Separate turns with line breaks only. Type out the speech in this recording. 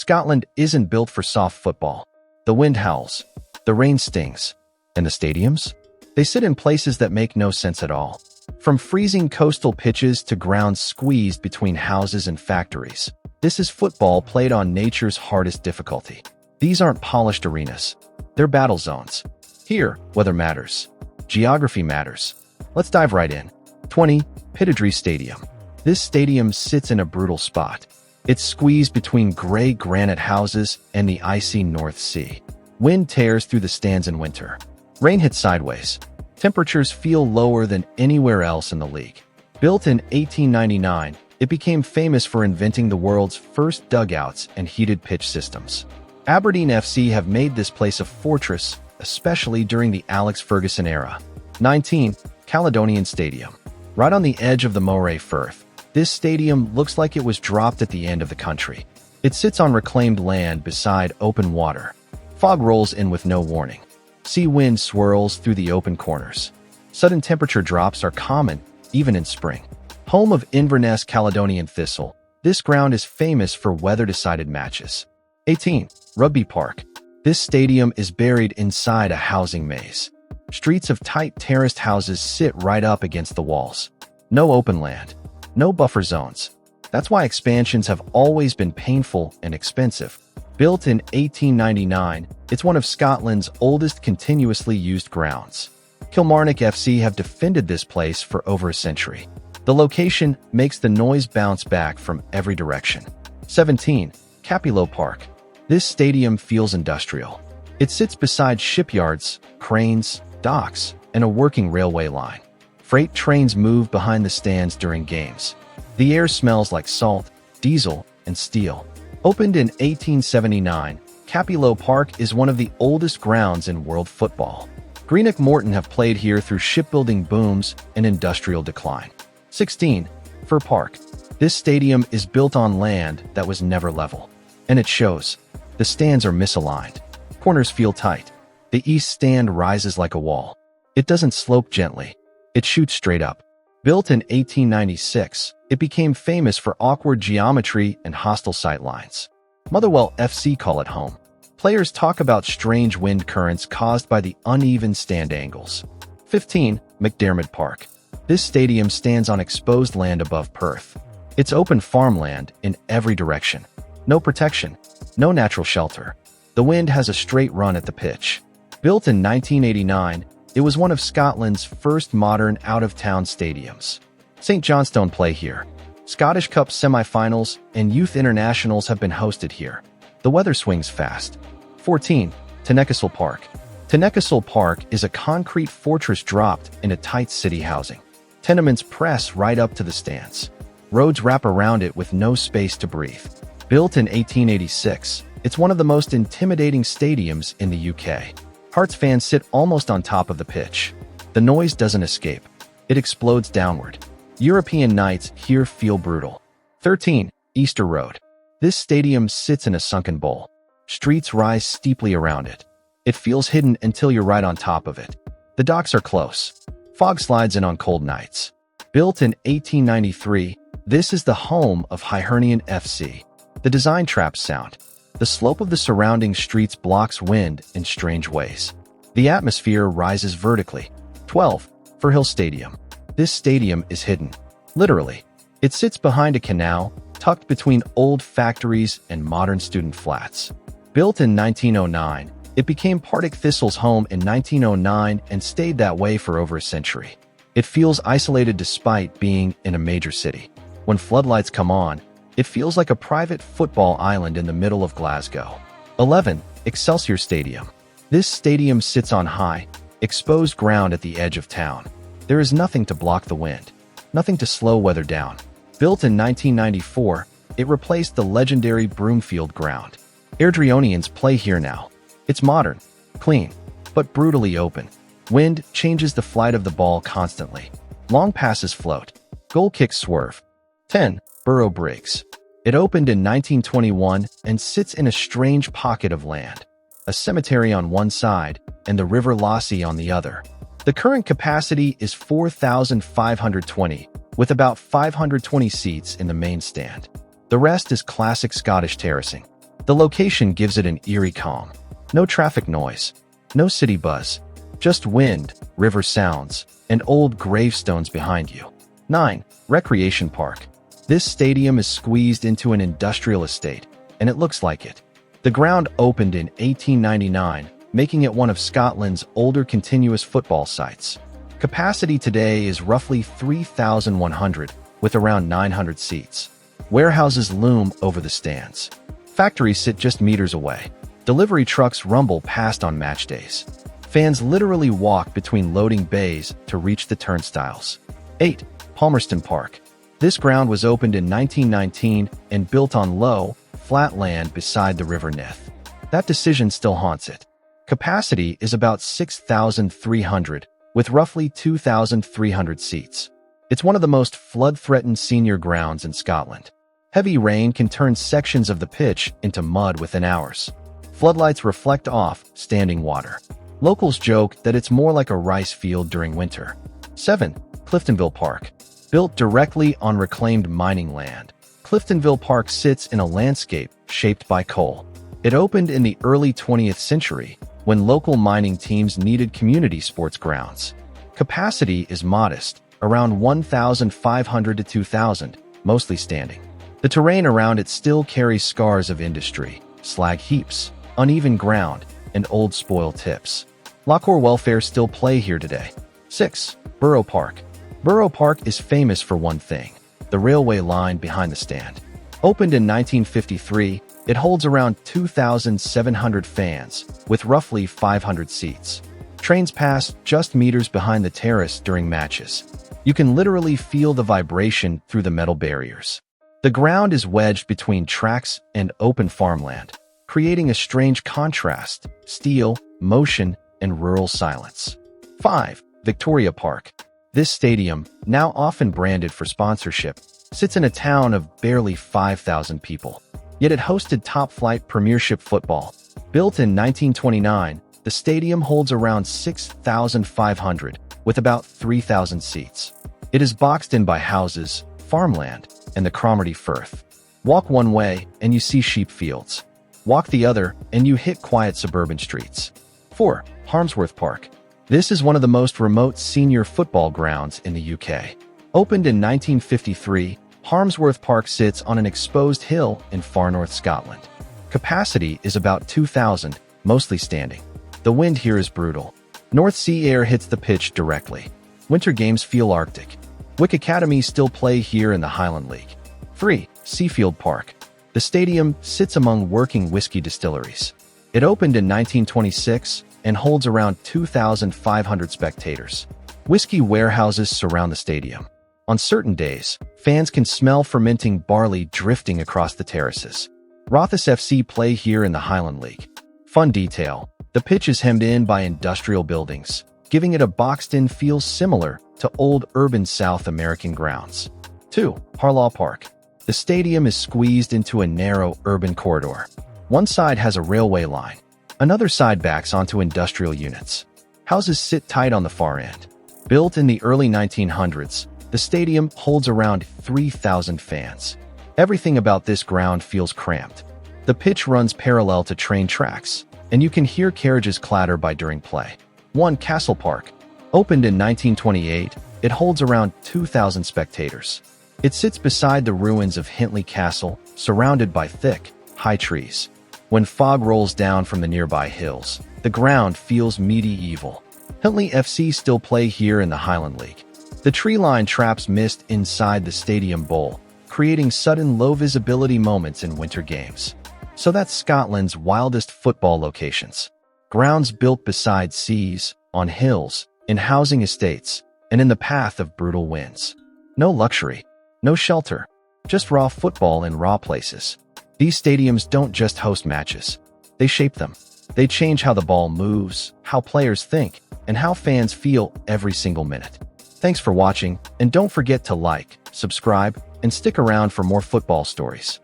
Scotland isn't built for soft football. The wind howls, the rain stings, and the stadiums? They sit in places that make no sense at all. From freezing coastal pitches to grounds squeezed between houses and factories, this is football played on nature's hardest difficulty. These aren't polished arenas. They're battle zones. Here, weather matters. Geography matters. Let's dive right in. 20. Pittodrie Stadium. This stadium sits in a brutal spot. It's squeezed between gray granite houses and the icy North Sea. Wind tears through the stands in winter. Rain hits sideways. Temperatures feel lower than anywhere else in the league. Built in 1899, it became famous for inventing the world's first dugouts and heated pitch systems. Aberdeen FC have made this place a fortress, especially during the Alex Ferguson era. 19. Caledonian Stadium. Right on the edge of the Moray Firth, this stadium looks like it was dropped at the end of the country. It sits on reclaimed land beside open water. Fog rolls in with no warning. Sea wind swirls through the open corners. Sudden temperature drops are common, even in spring. Home of Inverness Caledonian Thistle, this ground is famous for weather-decided matches. 18. Rugby Park. This stadium is buried inside a housing maze. Streets of tight terraced houses sit right up against the walls. No open land. No buffer zones. That's why expansions have always been painful and expensive. Built in 1899, it's one of Scotland's oldest continuously used grounds. Kilmarnock FC have defended this place for over a century. The location makes the noise bounce back from every direction. 17. Capello Park. This stadium feels industrial. It sits beside shipyards, cranes, docks, and a working railway line. Freight trains move behind the stands during games. The air smells like salt, diesel, and steel. Opened in 1879, Capello Park is one of the oldest grounds in world football. Greenock Morton have played here through shipbuilding booms and industrial decline. 16. Fir Park. This stadium is built on land that was never level. And it shows. The stands are misaligned. Corners feel tight. The east stand rises like a wall. It doesn't slope gently. It shoots straight up. Built in 1896, it became famous for awkward geometry and hostile sightlines. Motherwell FC call it home. Players talk about strange wind currents caused by the uneven stand angles. 15. McDermott Park. This stadium stands on exposed land above Perth. It's open farmland in every direction. No protection. No natural shelter. The wind has a straight run at the pitch. Built in 1989, it was one of Scotland's first modern out-of-town stadiums. St Johnstone play here. Scottish Cup semi-finals and youth internationals have been hosted here. The weather swings fast. 14. Tynecastle Park. Tynecastle Park is a concrete fortress dropped in a tight city housing. Tenements press right up to the stands. Roads wrap around it with no space to breathe. Built in 1886, it's one of the most intimidating stadiums in the UK. Hearts fans sit almost on top of the pitch. The noise doesn't escape. It explodes downward. European nights here feel brutal. 13. Easter Road. This stadium sits in a sunken bowl. Streets rise steeply around it. It feels hidden until you're right on top of it. The docks are close. Fog slides in on cold nights. Built in 1893, this is the home of Highland FC. The design traps sound. The slope of the surrounding streets blocks wind in strange ways. The atmosphere rises vertically. 12. Firhill Stadium. This stadium is hidden. Literally. It sits behind a canal, tucked between old factories and modern student flats. Built in 1909, it became Partick Thistle's home in 1909 and stayed that way for over a century. It feels isolated despite being in a major city. When floodlights come on, it feels like a private football island in the middle of Glasgow. 11. Excelsior Stadium. This stadium sits on high, exposed ground at the edge of town. There is nothing to block the wind, nothing to slow weather down. Built in 1994, it replaced the legendary Broomfield ground. Airdrieonians play here now. It's modern, clean, but brutally open. Wind changes the flight of the ball constantly. Long passes float. Goal kicks swerve. 10. Borough Briggs. It opened in 1921 and sits in a strange pocket of land. A cemetery on one side and the River Lassie on the other. The current capacity is 4,520, with about 520 seats in the main stand. The rest is classic Scottish terracing. The location gives it an eerie calm. No traffic noise, no city buzz, just wind, river sounds, and old gravestones behind you. 9. Recreation Park. This stadium is squeezed into an industrial estate, and it looks like it. The ground opened in 1899, making it one of Scotland's older continuous football sites. Capacity today is roughly 3,100, with around 900 seats. Warehouses loom over the stands. Factories sit just meters away. Delivery trucks rumble past on match days. Fans literally walk between loading bays to reach the turnstiles. 8. Palmerston Park. This ground was opened in 1919 and built on low, flat land beside the River Nith. That decision still haunts it. Capacity is about 6,300, with roughly 2,300 seats. It's one of the most flood-threatened senior grounds in Scotland. Heavy rain can turn sections of the pitch into mud within hours. Floodlights reflect off standing water. Locals joke that it's more like a rice field during winter. 7. Cliftonville Park. Built directly on reclaimed mining land, Cliftonville Park sits in a landscape shaped by coal. It opened in the early 20th century, when local mining teams needed community sports grounds. Capacity is modest, around 1,500 to 2,000, mostly standing. The terrain around it still carries scars of industry, slag heaps, uneven ground, and old spoil tips. Lochore welfare still play here today. 6. Borough Park. Borough Park is famous for one thing: the railway line behind the stand. Opened in 1953, it holds around 2,700 fans, with roughly 500 seats. Trains pass just meters behind the terrace during matches. You can literally feel the vibration through the metal barriers. The ground is wedged between tracks and open farmland, creating a strange contrast: steel, motion, and rural silence. 5. Victoria Park. This stadium, now often branded for sponsorship, sits in a town of barely 5,000 people. Yet it hosted top-flight Premiership football. Built in 1929, the stadium holds around 6,500, with about 3,000 seats. It is boxed in by houses, farmland, and the Cromarty Firth. Walk one way, and you see sheep fields. Walk the other, and you hit quiet suburban streets. 4. Harmsworth Park. This is one of the most remote senior football grounds in the UK. Opened in 1953, Harmsworth Park sits on an exposed hill in far north Scotland. Capacity is about 2,000, mostly standing. The wind here is brutal. North Sea air hits the pitch directly. Winter games feel Arctic. Wick Academy still play here in the Highland League. 3. Seafield Park. The stadium sits among working whiskey distilleries. It opened in 1926 and holds around 2,500 spectators. Whiskey warehouses surround the stadium. On certain days, fans can smell fermenting barley drifting across the terraces. Rothes FC play here in the Highland League. Fun detail: the pitch is hemmed in by industrial buildings, giving it a boxed-in feel similar to old urban South American grounds. 2. Harlaw Park. The stadium is squeezed into a narrow urban corridor. One side has a railway line. Another side backs onto industrial units. Houses sit tight on the far end. Built in the early 1900s, the stadium holds around 3,000 fans. Everything about this ground feels cramped. The pitch runs parallel to train tracks, and you can hear carriages clatter by during play. 1. Castle Park. Opened in 1928, it holds around 2,000 spectators. It sits beside the ruins of Hintley Castle, surrounded by thick, high trees. When fog rolls down from the nearby hills, the ground feels medieval. Hintley FC still play here in the Highland League. The tree line traps mist inside the stadium bowl, creating sudden low-visibility moments in winter games. So that's Scotland's wildest football locations. Grounds built beside seas, on hills, in housing estates, and in the path of brutal winds. No luxury, no shelter, just raw football in raw places. These stadiums don't just host matches. They shape them. They change how the ball moves, how players think, and how fans feel every single minute. Thanks for watching, and don't forget to like, subscribe, and stick around for more football stories.